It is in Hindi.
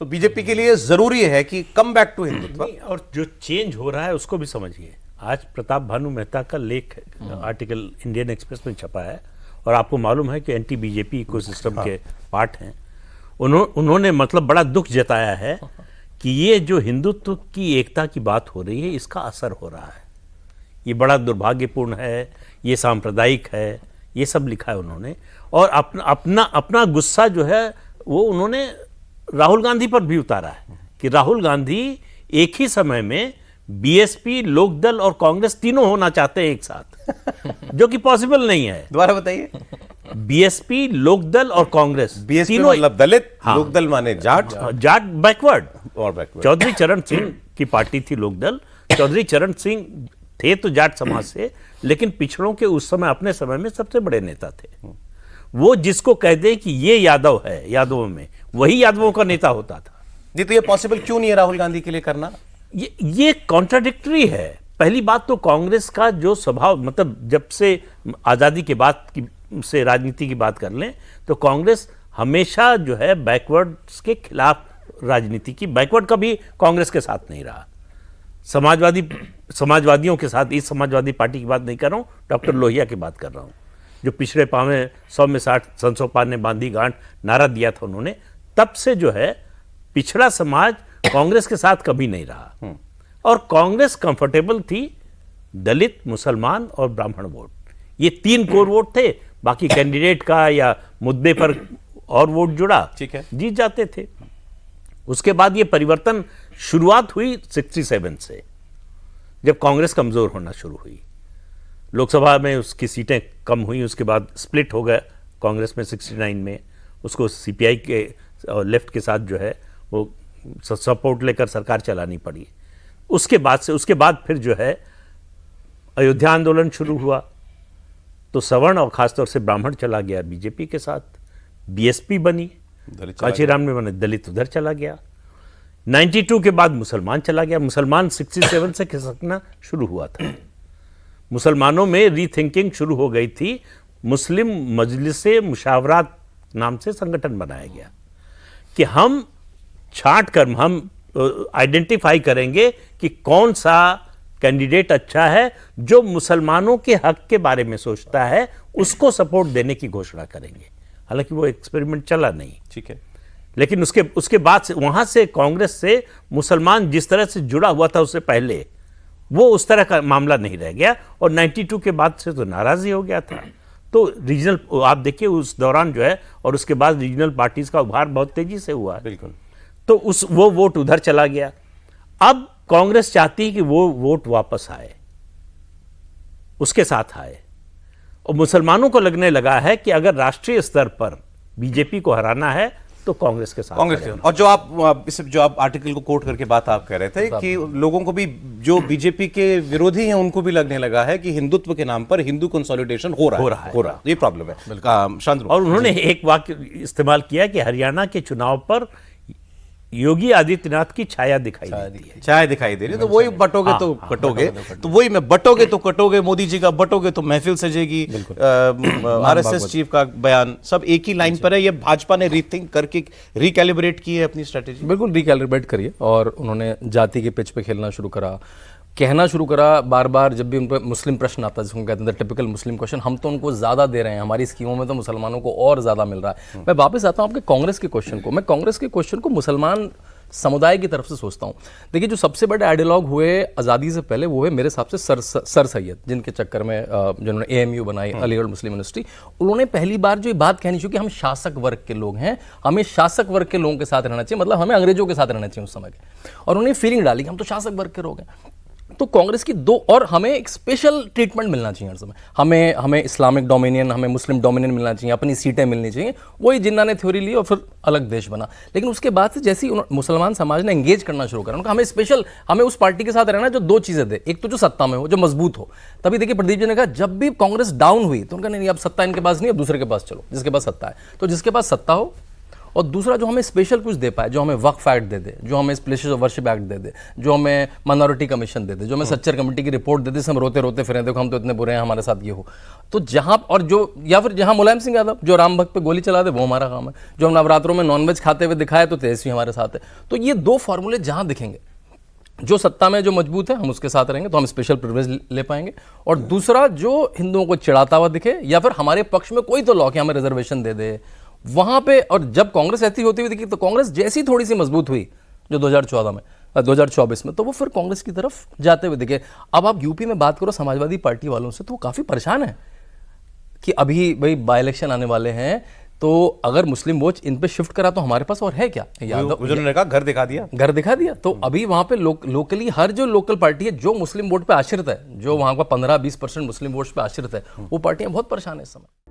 तो बीजेपी के लिए जरूरी है कि कम बैक टू हिंदुत्व। और जो चेंज हो रहा है उसको भी समझिए। आज प्रताप भानु मेहता का लेख आर्टिकल इंडियन एक्सप्रेस में छपा है और आपको मालूम है कि एंटी बीजेपी इकोसिस्टम के पार्ट हैं। उन्होंने मतलब बड़ा दुख जताया है कि ये जो हिंदुत्व की एकता की बात हो रही है इसका असर हो रहा है, ये बड़ा दुर्भाग्यपूर्ण है, ये सांप्रदायिक है, ये सब लिखा है उन्होंने। और अपना गुस्सा जो है वो उन्होंने राहुल गांधी पर भी उतारा है कि राहुल गांधी एक ही समय में बीएसपी, लोकदल और कांग्रेस तीनों होना चाहते हैं एक साथ, जो कि पॉसिबल नहीं है। दोबारा बताइए। बीएसपी, लोकदल और कांग्रेस बीएसपी मतलब दलित, हाँ, लोकदल माने जाट, जाट बैकवर्ड और बैकवर्ड। चौधरी चरण सिंह की पार्टी थी लोकदल। चौधरी चरण सिंह थे तो जाट समाज से, लेकिन पिछड़ों के उस समय अपने समय में सबसे बड़े नेता थे। वो जिसको कह दे कि ये यादव है, यादवों में वही यादवों का नेता होता था। जी, तो ये पॉसिबल क्यों नहीं है राहुल गांधी के लिए करना? ये कॉन्ट्राडिक्टरी है। पहली बात तो कांग्रेस का जो स्वभाव, मतलब जब से आज़ादी के बाद की से राजनीति की बात कर लें तो कांग्रेस हमेशा जो है बैकवर्ड्स के खिलाफ राजनीति की, बैकवर्ड कभी कांग्रेस के साथ नहीं रहा। समाजवादियों के साथ, इस समाजवादी पार्टी की बात नहीं कर रहा हूँ, डॉक्टर लोहिया की बात कर रहा हूँ, जो पिछड़े पावे 100 में 60 संसोपान ने बांधी गांठ नारा दिया था उन्होंने, तब से जो है पिछड़ा समाज कांग्रेस के साथ कभी नहीं रहा। और कांग्रेस कंफर्टेबल थी दलित, मुसलमान और ब्राह्मण वोट, ये 3 कोर वोट थे। बाकी कैंडिडेट का या मुद्दे पर और वोट जुड़ा, ठीक है, जीत जाते थे। उसके बाद ये परिवर्तन शुरुआत हुई 67 से, जब कांग्रेस कमजोर होना शुरू हुई, लोकसभा में उसकी सीटें कम हुई, उसके बाद स्प्लिट हो गया कांग्रेस में 69 में, उसको सीपीआई के लेफ्ट के साथ जो है वो सपोर्ट लेकर सरकार चलानी पड़ी। उसके बाद फिर जो है अयोध्या आंदोलन शुरू हुआ तो सवर्ण और खासतौर से ब्राह्मण चला गया बीजेपी के साथ, बीएसपी बनी, कांचीराम में बने, दलित उधर चला गया। 92 के बाद मुसलमान चला गया, मुसलमान 67 से खिसकना शुरू हुआ था। मुसलमानों में रीथिंकिंग शुरू हो गई थी। मुस्लिम मजलिसे मुशावरात नाम से संगठन बनाया गया कि हम छांट कर हम आइडेंटिफाई करेंगे कि कौन सा कैंडिडेट अच्छा है, जो मुसलमानों के हक के बारे में सोचता है, उसको सपोर्ट देने की घोषणा करेंगे। हालांकि वो एक्सपेरिमेंट चला नहीं, ठीक है, लेकिन उसके बाद से वहां से कांग्रेस से मुसलमान जिस तरह से जुड़ा हुआ था उससे पहले, वो उस तरह का मामला नहीं रह गया। और 92 के बाद से तो नाराजगी हो गया था। तो रीजनल, आप देखिए उस दौरान जो है, और उसके बाद रीजनल पार्टीज का उभार बहुत तेजी से हुआ। बिल्कुल। तो वो वोट उधर चला गया। अब कांग्रेस चाहती है कि वो वोट वापस आए, उसके साथ आए। और मुसलमानों को लगने लगा है कि अगर राष्ट्रीय स्तर पर बीजेपी को हराना है तो कांग्रेस के साथ। और जो आप आर्टिकल को कोट करके बात आप कह रहे थे कि लोगों को भी, जो बीजेपी के विरोधी हैं, उनको भी लगने लगा है कि हिंदुत्व के नाम पर हिंदू कंसोलिडेशन हो रहा है। ये प्रॉब्लम है। शांत। और उन्होंने एक वाक्य इस्तेमाल किया कि हरियाणा के चुनाव पर योगी आदित्यनाथ की छाया दिखाई देती है। छाया दिखाई दे रही है, तो वही बटोगे तो कटोगे, तो वही में बटोगे तो कटोगे, मोदी जी का बटोगे तो महफिल सजेगी, आरएसएस चीफ का बयान, सब एक ही लाइन पर है। ये भाजपा ने रीथिंक करके रिकैलिब्रेट की है अपनी स्ट्रेटेजी। बिल्कुल रिकैलिब्रेट करिए। और उन्होंने जाति के पिच पे खेलना शुरू करा, कहना शुरू करा बार बार जब भी उन पर मुस्लिम प्रश्न आता है, जिसको कहते हैं टिपिकल मुस्लिम क्वेश्चन, हम तो उनको ज़्यादा दे रहे हैं, हमारी स्कीमों में तो मुसलमानों को और ज़्यादा मिल रहा है। मैं वापस आता हूँ आपके कांग्रेस के क्वेश्चन को। मैं कांग्रेस के क्वेश्चन को मुसलमान समुदाय की तरफ से सोचता हूँ। देखिए, जो सबसे बड़े आइडियलॉग हुए आज़ादी से पहले, वो है मेरे हिसाब से सर सैयद, जिनके चक्कर में जिन्होंने AMU बनाई, अलीगढ़ मुस्लिम यूनिवर्सिटी। उन्होंने पहली बार जो ये बात कहनी शुरू की, हम शासक वर्ग के लोग हैं, हमें शासक वर्ग के लोगों के साथ रहना चाहिए, मतलब हमें अंग्रेजों के साथ रहना चाहिए उस समय के। और उन्होंने फीलिंग डाली कि हम तो शासक वर्ग के लोग हैं। तो कांग्रेस की दो, और हमें एक स्पेशल ट्रीटमेंट मिलना चाहिए हर समय, हमें इस्लामिक डोमिनियन, हमें मुस्लिम डोमिनियन मिलना चाहिए, अपनी सीटें मिलनी चाहिए। वही जिन्ना ने थ्योरी ली और फिर अलग देश बना। लेकिन उसके बाद से जैसे ही मुसलमान समाज ने एंगेज करना शुरू करा, उनका हमें स्पेशल, हमें उस पार्टी के साथ रहना जो 2 चीज़ें दे, एक तो जो सत्ता में हो, जो मजबूत हो। तभी देखिए प्रदीप जी ने कहा, जब भी कांग्रेस डाउन हुई तो उनका नहीं, अब सत्ता इनके पास नहीं, अब दूसरे के पास चलो जिसके पास सत्ता है। तो जिसके पास सत्ता हो और दूसरा जो हमें स्पेशल कुछ दे पाए, जो हमें वक्फ एक्ट दे दे, जो हमें places of worship act they दे, जो हमें माइनॉरिटी कमीशन दे दे, जो हमें सच्चर कमेटी की रिपोर्ट दे दे, हम रोते रोते फिरें देखो हम तो इतने बुरे हैं, हमारे साथ ये हो। तो जहां और जो या फिर जहां मुलायम सिंह यादव जो राम भक्त पे गोली चला दे वो हमारा काम है, जो हम नवरात्रों में नॉनवेज खाते हुए दिखाए तो तेजस्वी हमारे साथ है। तो ये दो फॉर्मूले जहां दिखेंगे, जो सत्ता में जो मजबूत है हम उसके साथ रहेंगे तो हम स्पेशल प्रिविलेज ले पाएंगे, और दूसरा जो हिंदुओं को चिढ़ाता हुआ दिखे या फिर हमारे पक्ष में कोई तो लॉ के हमें रिजर्वेशन दे दे वहां पे। और जब कांग्रेस ऐसी होती हुई दिखी तो कांग्रेस जैसी थोड़ी सी मजबूत हुई जो 2014 में 2024 में, तो वो फिर कांग्रेस की तरफ जाते हुए दिखे। अब आप यूपी में बात करो समाजवादी पार्टी वालों से तो वो काफी परेशान है कि अभी भाई बाई इलेक्शन आने वाले हैं, तो अगर मुस्लिम वोट इन पे शिफ्ट करा तो हमारे पास और है क्या? यादव उन्होंने कहा घर दिखा दिया, घर दिखा दिया। तो अभी वहां पे लोकली हर जो लोकल पार्टी है जो मुस्लिम वोट पे आश्रित है, जो वहां का 15-20% मुस्लिम वोट पे आश्रित है, वो पार्टियां बहुत परेशान है इस समय।